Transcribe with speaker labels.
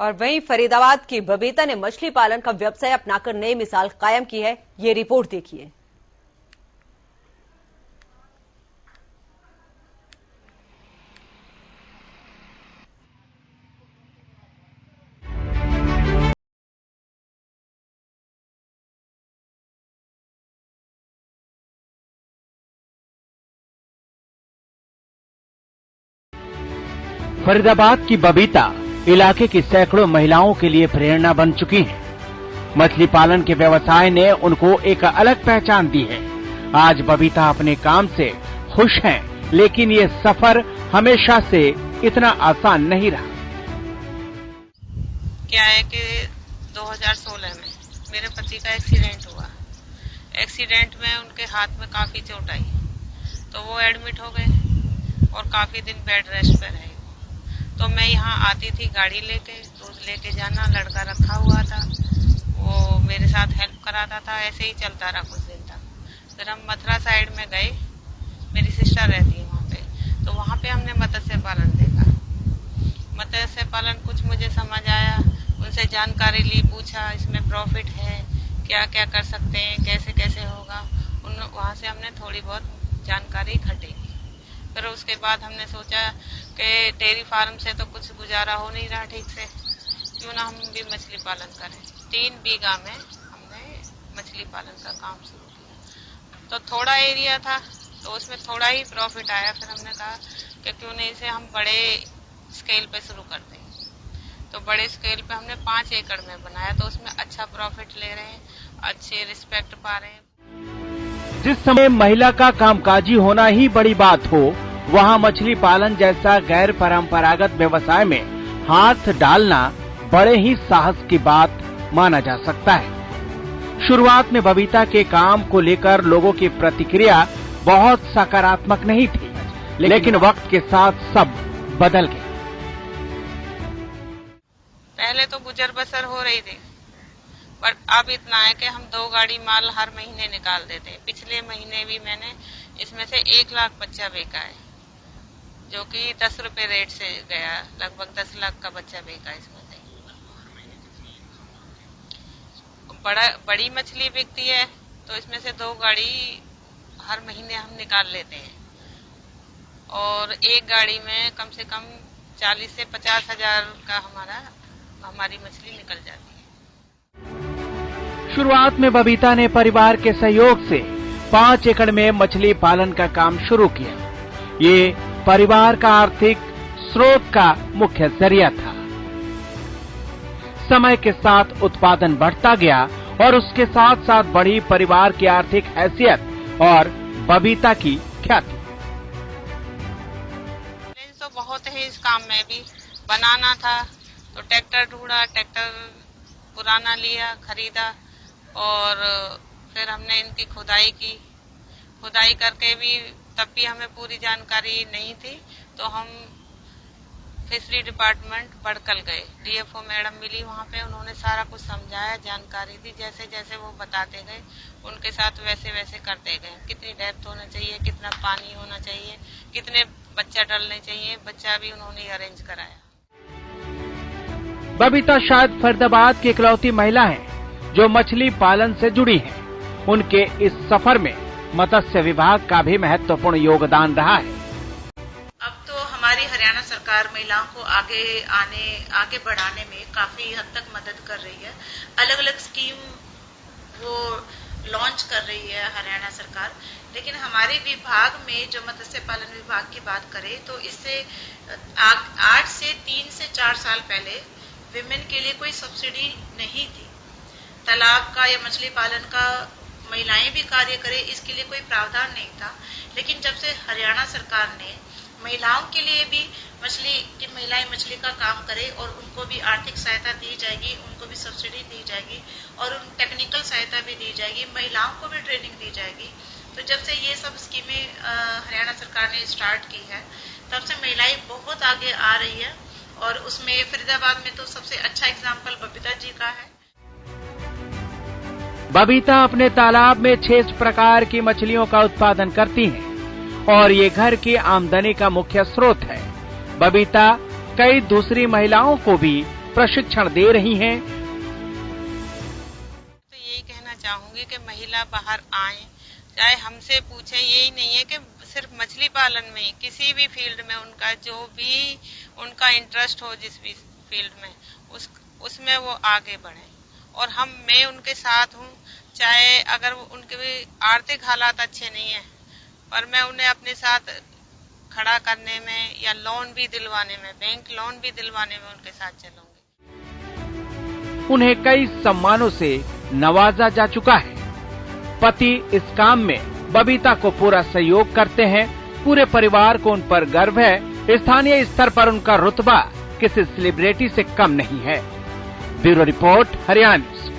Speaker 1: और वहीं फरीदाबाद की बबीता ने मछली पालन का व्यवसाय अपनाकर नई मिसाल कायम की है। ये रिपोर्ट देखिए।
Speaker 2: फरीदाबाद की बबीता इलाके की सैकड़ों महिलाओं के लिए प्रेरणा बन चुकी हैं। मछली पालन के व्यवसाय ने उनको एक अलग पहचान दी है। आज बबीता अपने काम से खुश हैं, लेकिन ये सफर हमेशा से इतना आसान नहीं रहा।
Speaker 3: क्या है कि 2016 में मेरे पति का एक्सीडेंट हुआ। एक्सीडेंट में उनके हाथ में काफी चोट आई, तो वो एडमिट हो गए और काफी दिन बेड रेस्ट पे रहे। तो मैं यहाँ आती थी गाड़ी लेके, दूध लेके जाना, लड़का रखा हुआ था, वो मेरे साथ हेल्प कराता था। ऐसे ही चलता रहा कुछ दिन तक। फिर हम मथुरा साइड में गए, मेरी सिस्टर रहती है वहाँ पे, तो वहाँ पे हमने मत्स्य पालन देखा। मत्स्य पालन कुछ मुझे समझ आया, उनसे जानकारी ली, पूछा इसमें प्रॉफिट है, क्या क्या कर सकते हैं, कैसे कैसे होगा। वहाँ से हमने थोड़ी बहुत जानकारी इकट्ठी की। फिर उसके बाद हमने सोचा कि डेयरी फार्म से तो कुछ गुजारा हो नहीं रहा ठीक से, क्यों ना हम भी मछली पालन करें। 3 बीघा में हमने मछली पालन का काम शुरू किया। तो थोड़ा एरिया था, तो उसमें थोड़ा ही प्रॉफिट आया। फिर हमने कहा कि क्यों नहीं इसे हम बड़े स्केल पे शुरू करते हैं। तो बड़े स्केल पे हमने 5 एकड़ में बनाया, तो उसमें अच्छा प्रॉफिट ले रहे हैं, अच्छे रिस्पेक्ट पा रहे हैं।
Speaker 2: जिस समय महिला का कामकाजी होना ही बड़ी बात हो, वहाँ मछली पालन जैसा गैर परंपरागत व्यवसाय में हाथ डालना बड़े ही साहस की बात माना जा सकता है। शुरुआत में बबीता के काम को लेकर लोगों की प्रतिक्रिया बहुत सकारात्मक नहीं थी, लेकिन वक्त के साथ सब बदल गया।
Speaker 3: पहले तो गुजर बसर हो रही थी, पर अब इतना है कि हम 2 गाड़ी माल हर महीने निकाल देते हैं। पिछले महीने भी मैंने इसमें से 1 लाख बच्चा बेचा है, जो कि 10 रुपए रेट से गया। लगभग 10 लाख का बच्चा बेचा इसमें से। बड़ी मछली बिकती है, तो इसमें से 2 गाड़ी हर महीने हम निकाल लेते हैं, और 1 गाड़ी में कम से कम 40 से 50 हजार का हमारी मछली निकल जाती है।
Speaker 2: शुरुआत में बबीता ने परिवार के सहयोग से 5 एकड़ में मछली पालन का काम शुरू किया। ये परिवार का आर्थिक स्रोत का मुख्य जरिया था। समय के साथ उत्पादन बढ़ता गया और उसके साथ साथ बढ़ी परिवार की आर्थिक हैसियत और बबीता की ख्याति।
Speaker 3: तो बहुत है इस काम में भी। बनाना था तो ट्रैक्टर ढूंढा, ट्रैक्टर पुराना लिया, खरीदा, और फिर हमने इनकी खुदाई की। खुदाई करके भी तब भी हमें पूरी जानकारी नहीं थी, तो हम फिशरी डिपार्टमेंट बड़कल गए। डीएफओ मैडम मिली वहाँ पे, उन्होंने सारा कुछ समझाया, जानकारी दी। जैसे जैसे वो बताते गए, उनके साथ वैसे वैसे करते गए। कितनी डेप्थ होना चाहिए, कितना पानी होना चाहिए, कितने बच्चा डलने चाहिए, बच्चा भी उन्होंने अरेंज कराया।
Speaker 2: बबीता शायद फरीदाबाद की इकलौती महिला है जो मछली पालन से जुड़ी है। उनके इस सफर में मत्स्य विभाग का भी महत्वपूर्ण योगदान रहा है।
Speaker 4: अब तो हमारी हरियाणा सरकार महिलाओं को आगे बढ़ाने में काफी हद तक मदद कर रही है। अलग अलग स्कीम वो लॉन्च कर रही है हरियाणा सरकार। लेकिन हमारे विभाग में जो मत्स्य पालन विभाग की बात करें, तो इससे 8 से 3 से 4 साल पहले विमेन के लिए कोई सब्सिडी नहीं थी। तालाब का या मछली पालन का महिलाएं भी कार्य करें, इसके लिए कोई प्रावधान नहीं था। लेकिन जब से हरियाणा सरकार ने महिलाओं के लिए भी महिलाएं मछली का काम करें और उनको भी आर्थिक सहायता दी जाएगी, उनको भी सब्सिडी दी जाएगी और उन टेक्निकल सहायता भी दी जाएगी, महिलाओं को भी ट्रेनिंग दी जाएगी। तो जब से ये सब स्कीमें हरियाणा सरकार ने स्टार्ट की है, तब से महिलाएं बहुत आगे आ रही है। और उसमें फरीदाबाद में तो सबसे अच्छा एग्जाम्पल बबीता जी का है।
Speaker 2: बबीता अपने तालाब में 6 प्रकार की मछलियों का उत्पादन करती हैं और ये घर की आमदनी का मुख्य स्रोत है। बबीता कई दूसरी महिलाओं को भी प्रशिक्षण दे रही हैं।
Speaker 3: तो यही कहना चाहूंगी कि महिला बाहर आए, चाहे हमसे पूछें। यही नहीं है कि सिर्फ मछली पालन में ही, किसी भी फील्ड में उनका जो भी उनका इंटरेस्ट हो, जिस भी फील्ड में उसमें वो आगे बढ़े। और मैं उनके साथ हूँ, चाहे अगर उनके भी आर्थिक हालात अच्छे नहीं है, पर मैं उन्हें अपने साथ खड़ा करने में या लोन भी दिलवाने में, बैंक लोन भी दिलवाने में उनके साथ चलूंगी।
Speaker 2: उन्हें कई सम्मानों से नवाजा जा चुका है। पति इस काम में बबीता को पूरा सहयोग करते हैं। पूरे परिवार को उन पर गर्व है। स्थानीय स्तर पर उनका रुतबा किसी सेलिब्रिटी से कम नहीं है। Bureau report, Haryana news.